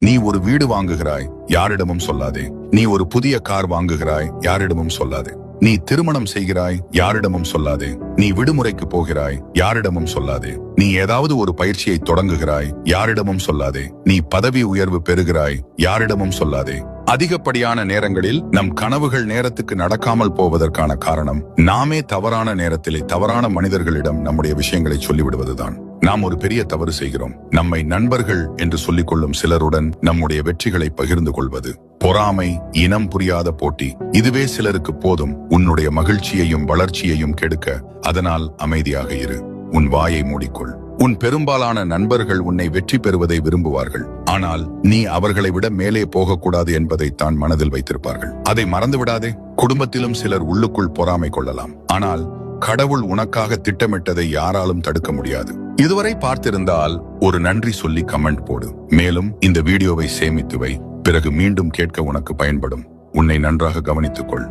நீ ஒரு வீடு வாங்குகிறாய், யாரிடமும் சொல்லாதே. நீ ஒரு புதிய கார் வாங்குகிறாய், யாரிடமும் சொல்லாதே. நீ திருமணம் செய்கிறாய், யாரிடமும் சொல்லாதே. நீ விடுமுறைக்கு போகிறாய், யாரிடமும் சொல்லாதே. நீ ஏதாவது ஒரு பயிற்சியை தொடங்குகிறாய், யாரிடமும் சொல்லாதே. நீ பதவி உயர்வு பெறுகிறாய், யாரிடமும் சொல்லாதே. அதிகப்படியான நேரங்களில் நம் கனவுகள் நேரத்துக்கு நடக்காமல் போவதற்கான காரணம் நாமே தவறான நேரத்திலே தவறான மனிதர்களிடம் நம்முடைய விஷயங்களை சொல்லிவிடுவதுதான். நாம் ஒரு பெரிய தவறு செய்கிறோம். நம்மை நண்பர்கள் என்று சொல்லிக் கொள்ளும் சிலருடன் நம்முடைய வெற்றிகளை பகிர்ந்து கொள்வது. பொறாமை, இனம் புரியாத போட்டி, இதுவே சிலருக்கு போதும் உன்னுடைய மகிழ்ச்சியையும் வளர்ச்சியையும் கெடுக்க. அதனால் அமைதியாக இரு. உன் வாயை மூடிக்கொள். உன் பெரும்பாலான நண்பர்கள் உன்னை வெற்றி பெறுவதை விரும்புவார்கள். ஆனால் நீ அவர்களை விட மேலே போகக்கூடாது என்பதை தான் மனதில் வைத்திருப்பார்கள். அதை மறந்து விடாதே. குடும்பத்திலும் சிலர் உள்ளுக்குள் பொறாமை கொள்ளலாம். ஆனால் கடவுள் உனக்காக திட்டமிட்டதை யாராலும் தடுக்க முடியாது. இதுவரை பார்த்திருந்தால் ஒரு நன்றி சொல்லி கமெண்ட் போடு. மேலும் இந்த வீடியோவை சேமித்து வை. பிறகு மீண்டும் கேட்க உனக்கு பயன்படும். உன்னை நன்றாக கவனித்துக் கொள்.